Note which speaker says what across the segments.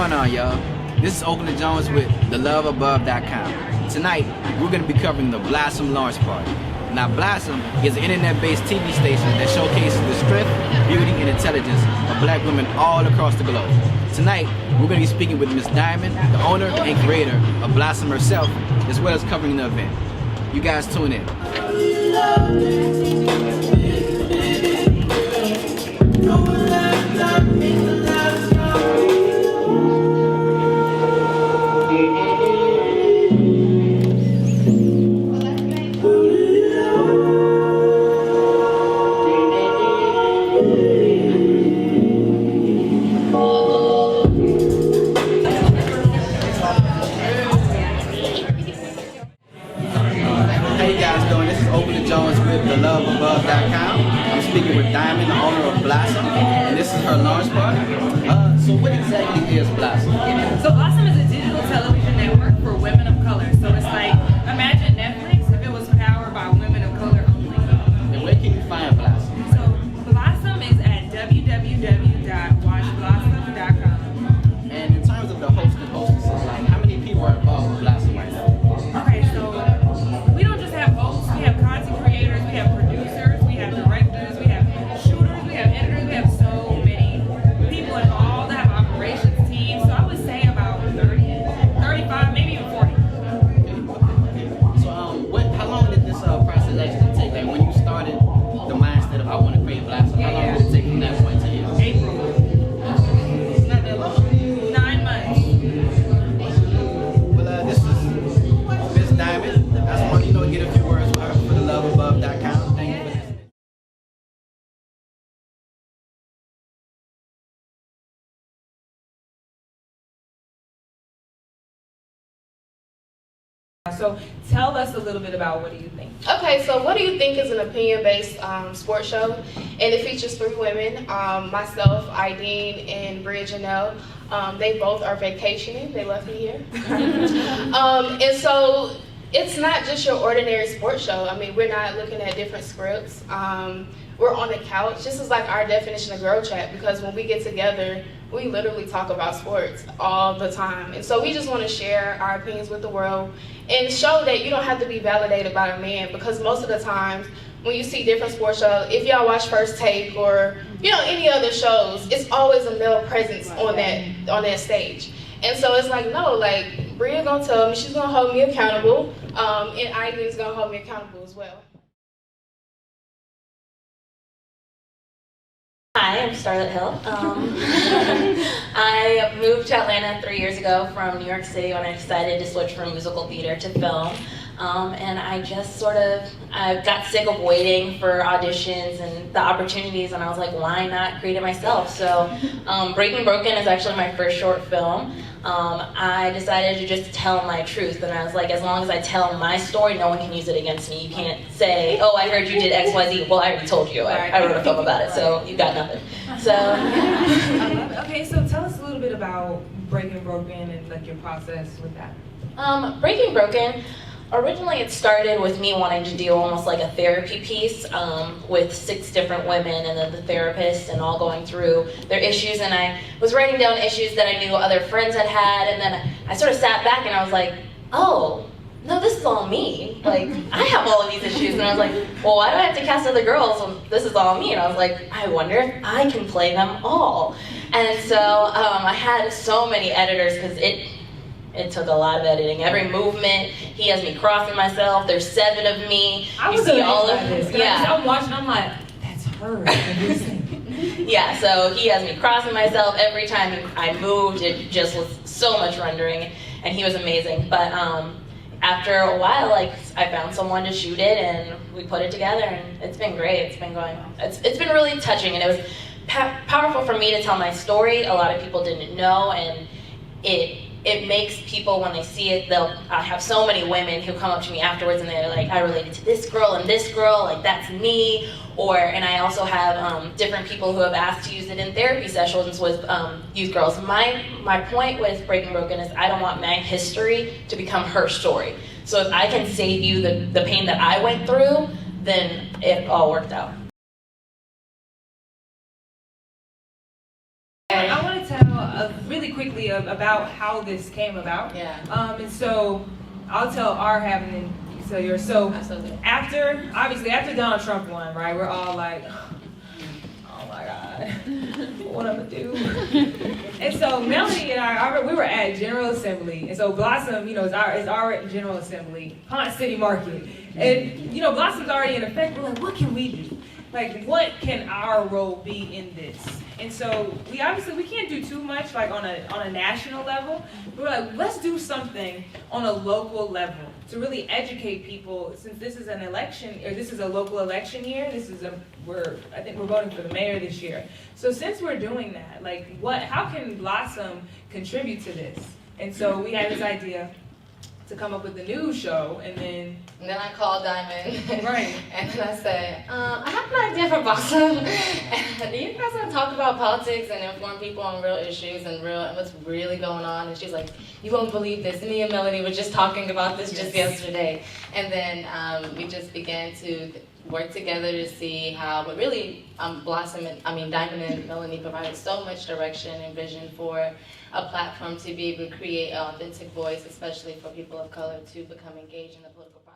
Speaker 1: going on, y'all? This is Oakland Jones with TheLoveAbove.com. Tonight, we're going to be covering the Blossom launch party. Now, Blossom is an internet-based TV station that showcases the strength, beauty, and intelligence of black women all across the globe. Tonight, we're going to be speaking with Miss Diamond, the owner and creator of Blossom herself, as well as covering the event. You guys tune in. TheLoveAbove.com. I'm speaking with Diamond, the owner of Blossom, and this is her launch party. So what exactly is Blossom?
Speaker 2: So Blossom is a digital television network for women of color. So it's like, imagine Netflix if it was powered by women of color only.
Speaker 1: And where can you find Blossom?
Speaker 2: So Blossom is at www.watchblossom.com.
Speaker 1: And in terms of the host and hostesses, like how many people are involved with Blossom right now?
Speaker 2: Okay, so we don't just have hosts, we have content creators, we have producers, we have directors, we have shooters, we have editors, we have so many people involved that have operations teams. So I would say about 30, 35, maybe even 40.
Speaker 1: So how long did this process actually take? Like when you started the mindset of I want to create Blossom, how long did it take from that point to here?
Speaker 2: April.
Speaker 1: It's not that long.
Speaker 2: 9 months.
Speaker 1: Well, this is Miss Diamond. I just want to get a few words with her for TheLoveAbove.com. Thank you for this.
Speaker 2: So tell us a little bit about what do you think?
Speaker 3: Okay, so What Do You Think is an opinion-based sports show, and it features 3 women, myself, Ideen, and Bria Janelle. They both are vacationing. They left me here. And so it's not just your ordinary sports show. I mean, we're not looking at different scripts. We're on the couch. This is like our definition of girl chat, because when we get together, we literally talk about sports all the time. And so we just want to share our opinions with the world and show that you don't have to be validated by a man, because most of the times when you see different sports shows, if y'all watch First Take or any other shows, it's always a male presence on that stage. And so it's like, no, like Bria gonna tell me, she's gonna hold me accountable, and Ideen's gonna hold me accountable as well.
Speaker 4: Hi, I'm Starlet Hill. I moved to Atlanta 3 years ago from New York City when I decided to switch from musical theater to film. And I just I got sick of waiting for auditions and the opportunities, and I was like, why not create it myself? So Breaking Broken is actually my first short film. I decided to just tell my truth, and I was like, as long as I tell my story, no one can use it against me. You can't say, oh, I heard you did X, Y, Z. Well, I already told you. I wrote a film about it, so you got nothing. So.
Speaker 2: Okay, so tell us a little bit about Breaking Broken and like your process with that.
Speaker 4: Breaking Broken, originally it started with me wanting to do almost like a therapy piece with 6 different women and then the therapist, and all going through their issues, and I was writing down issues that I knew other friends had had, and then I sort of sat back and I was like, oh, no, this is all me. Like, I have all of these issues, and I was like, well, why do I have to cast other girls when this is all me? And I was like, I wonder if I can play them all. And so I had so many editors, because it took a lot of editing. Every movement, he has me crossing myself. There's 7 of me.
Speaker 2: I was
Speaker 4: see all of
Speaker 2: this.
Speaker 4: Yeah.
Speaker 2: I'm watching. I'm like, that's her.
Speaker 4: Yeah. So he has me crossing myself every time I moved. It just was so much rendering, and he was amazing. But after a while, like I found someone to shoot it, and we put it together, and it's been great. It's been going. It's been really touching, and it was powerful for me to tell my story. A lot of people didn't know, and it makes people, when they see it, I have so many women who come up to me afterwards and they're like, I related to this girl and this girl, like that's me. And I also have different people who have asked to use it in therapy sessions with youth girls. My point with Breaking Broken is I don't want my history to become her story. So if I can save you the pain that I went through, then it all worked out.
Speaker 2: I want to tell really quickly about how this came about.
Speaker 4: Yeah.
Speaker 2: And so I'll tell our half and then you can tell yours. So
Speaker 4: Absolutely.
Speaker 2: after Donald Trump won, right, we're all like, oh my God, what I'm gonna do? And so Melanie and I, we were at General Assembly, and so Blossom, is our General Assembly, Ponce City Market, and Blossom's already in effect. We're like, what can we do? Like, what can our role be in this? And so we can't do too much like on a national level. We're like, let's do something on a local level to really educate people. Since this is an election, or this is a local election year, I think we're voting for the mayor this year. So since we're doing that, like, how can Blossom contribute to this? And so we had this idea to come up with a news show, and then
Speaker 5: I called Diamond.
Speaker 2: Right.
Speaker 5: And then I said, I have an idea for Blossom. Do you guys want to talk about politics and inform people on real issues and what's really going on? And she's like, you won't believe this. Me and Melanie were just talking about this just yesterday. And then we just began to work together to see how, but really Diamond and Melanie provided so much direction and vision for a platform to be able to create an authentic voice, especially for people of color, to become engaged in the political process.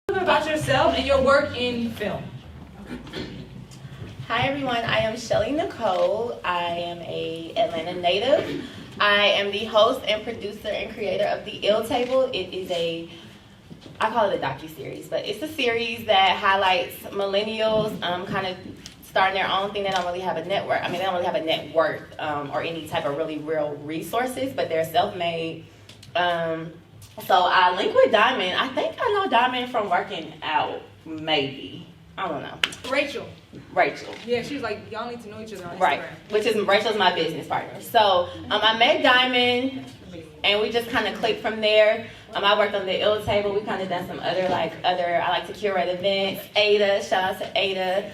Speaker 2: a little bit about yourself and your work in film.
Speaker 6: Hi everyone, I am Shelly Nicole. I am a Atlanta native. I am the host and producer and creator of The Ill Table. It is I call it a docuseries, but it's a series that highlights millennials kind of starting their own thing. They don't really have a network. They don't really have a net worth or any type of really real resources, but they're self-made. So I link with Diamond. I think I know Diamond from working out, maybe. I don't know.
Speaker 2: Rachel. Yeah, she was like, y'all need to know each other on Instagram.
Speaker 6: Right, Rachel's my business partner. So I met Diamond, and we just kind of clicked from there. I worked on The Ill Table. We kind of done some other, I like to curate events. Ada, shout out to Ada.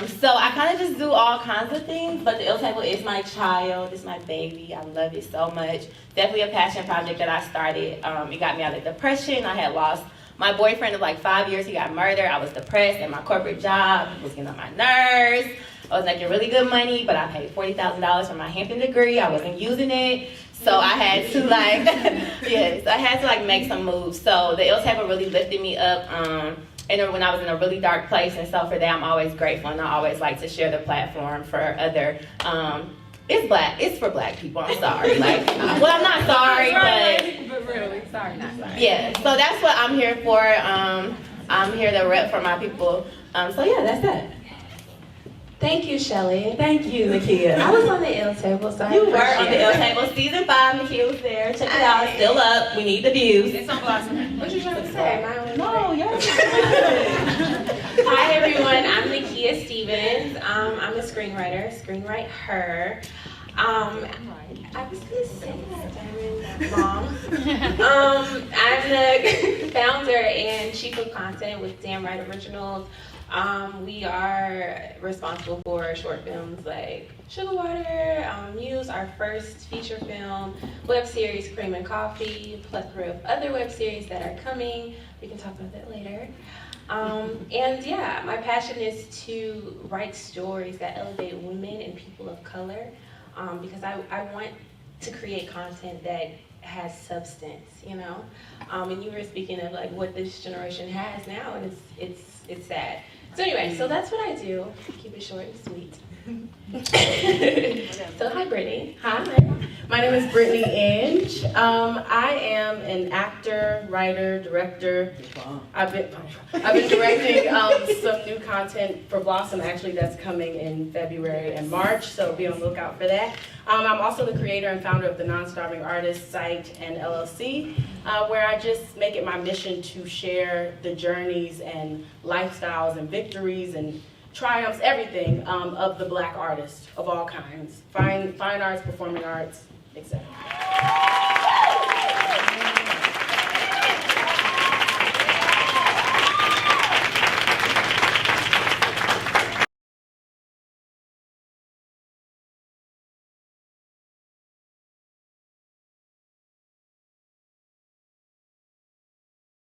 Speaker 6: So I kind of just do all kinds of things, but The Ill Table is my child. It's my baby. I love it so much. Definitely a passion project that I started. It got me out of depression. I had lost my boyfriend of 5 years. He got murdered. I was depressed, and my corporate job was getting on my nerves. I was making really good money, but I paid $40,000 for my Hampton degree. I wasn't using it. So I had to make some moves. So The Ill Table really lifted me up. And when I was in a really dark place, and so for that I'm always grateful, and I always like to share the platform for other. It's for black people. I'm sorry. I'm not sorry,
Speaker 2: but really, sorry, not sorry.
Speaker 6: Yeah. So that's what I'm here for. I'm here to rep for my people. So yeah, that's it.
Speaker 7: Thank you, Shelly.
Speaker 6: Thank you, Nakia.
Speaker 7: I was on The Ill Table, so
Speaker 6: You were on The Ill Table. Season 5, Nakia was there. Check it out. It's still up. We need the views.
Speaker 2: It's on Blossom.
Speaker 7: What you trying to say?
Speaker 6: No, you're
Speaker 7: Hi, everyone. I'm Nakia Stevens. I'm a screenwrite her. I was going to say that, Mom. I'm the founder and chief of content with Damn Right Originals. We are responsible for short films like Sugar Water, Muse, our first feature film, web series Cream and Coffee, plethora of other web series that are coming. We can talk about that later. And yeah, my passion is to write stories that elevate women and people of color, because I want to create content that has substance, and you were speaking of what this generation has now, and it's sad. So anyway, so that's what I do. Keep it short and sweet. So hi, Brittany.
Speaker 8: Hi, my name is Brittany Inge. I am an actor, writer, director. I've been directing some new content for Blossom, actually, that's coming in February and March, so be on the lookout for that. I'm also the creator and founder of the Non-Starving Artist site and LLC, where I just make it my mission to share the journeys and lifestyles and victories and triumphs, everything of the Black artist of all kinds, fine arts, performing arts, etc.